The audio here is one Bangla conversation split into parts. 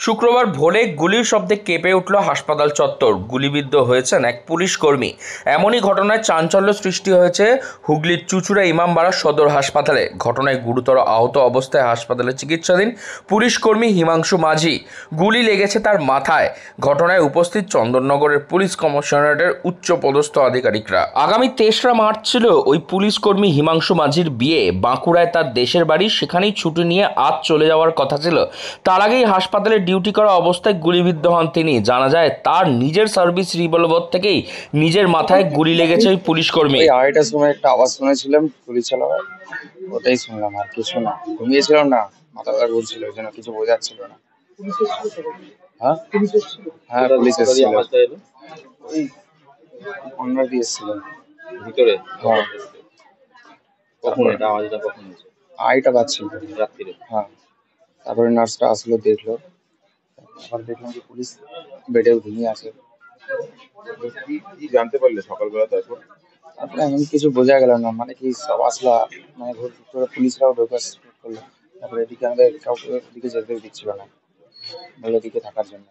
শুক্রবার ভোরে গুলির শব্দে কেঁপে উঠল হাসপাতাল চত্বর। গুলিবিদ্ধ হয়েছেন এক পুলিশ কর্মী। এমনই ঘটনায় চাঞ্চল্য সৃষ্টি হয়েছে হুগলির চুঁচুড়া ইমামবাড়া সদর হাসপাতালে। ঘটনায় গুরুতর আহত অবস্থায় হাসপাতালে চিকিৎসাধীন পুলিশ কর্মী হিমাংশু মাঝি। গুলি লেগেছে তার মাথায়। ঘটনায় উপস্থিত চন্দননগরের পুলিশ কমিশনারেটের উচ্চপদস্থ আধিকারিকরা। আগামী ৩রা মার্চ ছিল ওই পুলিশ কর্মী হিমাংশু মাঝির বিয়ে। বাঁকুড়ায় তার দেশের বাড়ি, সেখানেই ছুটি নিয়ে আজ চলে যাওয়ার কথা ছিল। তার আগেই হাসপাতালে ডিউটি করা অবস্থায় গুলিবিদ্ধ হন তিনি। জানা যায় তার নিজের সার্ভিস রিভলভার থেকেই নিজের মাথায় গুলি লেগেছে ওই পুলিশ কর্মী। 2:30টার সময় একটা আওয়াজ শুনেছিলাম গুলি চালাবার, ওটাই শুনলাম আর কিছু না। ঘুমিয়েছিলাম না, মাথা ব্যথা করছিল, ওই জন্য কিছু বোঝাচ্ছিল না। হ্যাঁ হ্যাঁ পুলিশ এসেছিল, ওই অন্যার দিয়ে এসেছিল ভিতরে। হ্যাঁ কখন এটা আওয়াজটা কখন হয়েছে? 2:30টা বাজছিল রাত্রিরে। হ্যাঁ, তারপরে নার্সটা আসলো, দেখলো, আবার দেখলাম যে পুলিশ বেডে ঘুমিয়ে আছে। কি জানতে পারলে সকালবেলা? তারপরে এমন কিছু বোঝা গেল না, মানে কি সব আসলা, মানে ঘুর করে পুলিশরাও ঢোকা শুরু করলো। তারপরে এদিকে আমাদের কাউকে এদিকে যেতে দিচ্ছিল না, বলে এদিকে থাকার জন্য।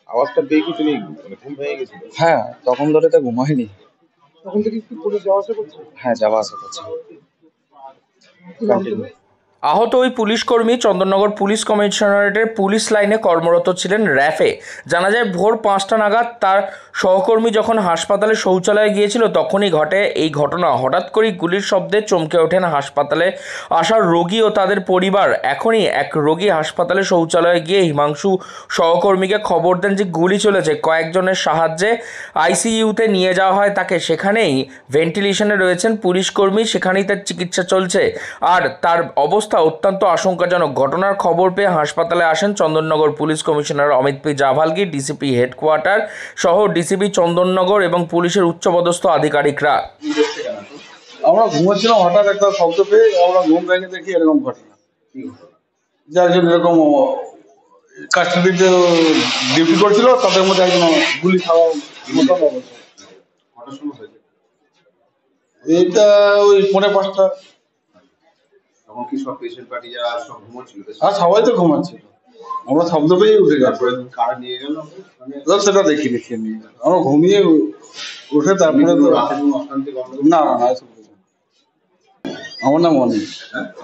আওয়াজটা পেয়ে কি তুমি ঘুম ভেঙে গেছিল? হ্যাঁ, তখন ধরে তো ঘুমাইনি। তখন থেকে কি পুলিশ যাওয়া আসা করছে? হ্যাঁ, যাওয়া আসা করছে। আহত ওই পুলিশ কর্মী চন্দননগর পুলিশ কমিশনারেটের পুলিশ লাইনে কর্মরত ছিলেন র্যাফে। জানা যায় ভোর 5টা নাগাদ তার সহকর্মী যখন হাসপাতালে শৌচালয়ে গিয়েছিল তখনই ঘটে এই ঘটনা। হঠাৎ করেই গুলির শব্দে চমকে ওঠেন হাসপাতালে আসা রোগী ও তাদের পরিবার। এখনই এক রোগী হাসপাতালে শৌচালয়ে গিয়ে হিমাংশু সহকর্মীকে খবর দেন যে গুলি চলেছে। কয়েকজনের সাহায্যে আইসিইউতে নিয়ে যাওয়া হয় তাকে। সেখানেই ভেন্টিলেশনে রয়েছেন পুলিশ কর্মী, সেখানেই তার চিকিৎসা চলছে। আর তার অবস্থা অত্যন্ত আশঙ্কাজনক। ঘটনার খবর পেয়ে হাসপাতালে আসেন Chandannagar police commissioner Amit P Javalgi, DCP headquarter সহ ডিসিপি চন্দননগর এবং পুলিশের উচ্চপদস্থ আধিকারিকরা। আমরা ঘুমাচ্ছিলাম, হঠাৎ একটা শব্দ পেয়ে আমরা ঘুম ভেঙে দেখি এরকম ঘটনা, যে একজন এরকম কাস্টডিতে ডিউটি করছিল, তাদের মধ্যে একজন গুলি খাওয়া মতো অবস্থা। এটা ওই 4:30। তখন কি সব পেশেন্ট পার্টি যারা সব ঘুমোচ্ছিল? আর সবাই তো ঘুমাচ্ছিল, আমরা শব্দ পেয়ে উঠে গেছি। কার নিয়ে গেল সেটা দেখিনি, আমরা ঘুমিয়ে উঠে তারপরে তো অশান্তি গন্ধ? না না, আমার নাম অনিল।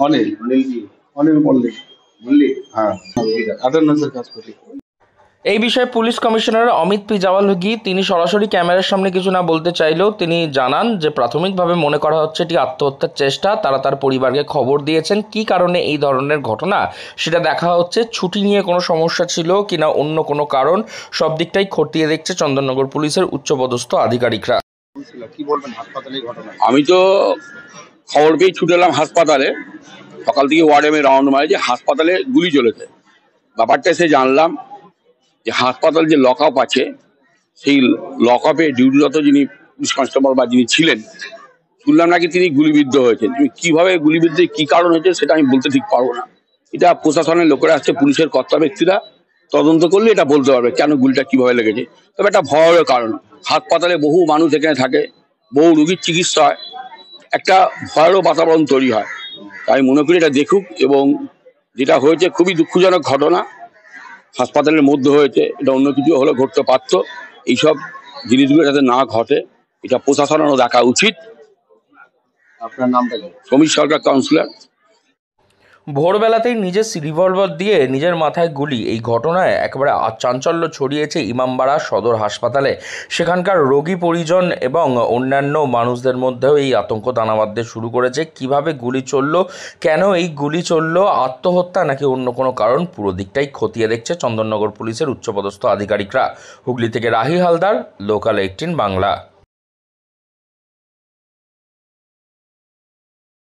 অনিল অনিল কি? অনিল মল্লিক। মল্লিক? হ্যাঁ, অ্যাটেন্ডেন্সের কাজ করি। এই বিষয়ে police commissioner Amit P Javalgi তিনি সরাসরি ক্যামেরার সামনে কিছু না বলতে চাইলেও তিনি জানান যে প্রাথমিকভাবে মনে করা হচ্ছে এটি আত্মহত্যার চেষ্টা। তারা তার পরিবারকে খবর দিয়েছেন। কী কারণে এই ধরনের ঘটনা সেটা দেখা হচ্ছে। ছুটি নিয়ে কোনো সমস্যা ছিল কিনা, অন্য কোনো কারণ, সব দিকটাই খতিয়ে দেখছে চন্দননগর পুলিশের উচ্চপদস্থ আধিকারিকরা। কি বলবেন হাসপাতালে ঘটনা? আমি তো খবর পেয়ে ছুটে এলাম হাসপাতালে। সকাল থেকে ওয়ার্ডে আমি রাউন্ড মারি যে হাসপাতালে গুলি চলেছে। ব্যাপারটা এসে জানলাম যে হাসপাতাল যে লক আপ আছে, সেই লক আপে ডিউটিরত যিনি পুলিশ কনস্টেবল বা যিনি ছিলেন, শুনলাম নাকি তিনি গুলিবিদ্ধ হয়েছেন। তুমি কিভাবে গুলিবিদ্ধ, কি কারণ হয়েছে সেটা আমি বলতে ঠিক পারবো না। এটা প্রশাসনের লোকেরা আসছে, পুলিশের কর্তা ব্যক্তিরা তদন্ত করলে এটা বলতে পারবে কেন গুলিটা কিভাবে লেগেছে। তবে একটা ভয়ের কারণ, হাসপাতালে বহু মানুষ এখানে থাকে, বহু রোগীর চিকিৎসা হয়, একটা ভয়েরও বাতাবরণ তৈরি হয়। তাই মনে করি এটা দেখুক, এবং যেটা হয়েছে খুবই দুঃখজনক ঘটনা, হাসপাতালের মধ্যে হয়েছে, এটা অন্য কিছু হলে ঘটতে পারত। এইসব জিনিসগুলো যাতে না ঘটে এটা প্রশাসনেরও দেখা উচিত। আপনার নামটা কি? সমীর সরকার, কাউন্সিলর। ভোরবেলাতেই নিজের রিভলভার দিয়ে নিজের মাথায় গুলি, এই ঘটনায় একেবারে চাঞ্চল্য ছড়িয়েছে ইমামবাড়া সদর হাসপাতালে। সেখানকার রোগী পরিজন এবং অন্যান্য মানুষদের মধ্যেও এই আতঙ্ক দানা বাঁধতে শুরু করেছে। কিভাবে গুলি চলল, কেন এই গুলি চলল, আত্মহত্যা নাকি অন্য কোনো কারণ, পুরো দিকটাই খতিয়ে দেখছে চন্দননগর পুলিশের উচ্চপদস্থ আধিকারিকরা। হুগলি থেকে রাহি হালদার, লোকাল 18 বাংলা।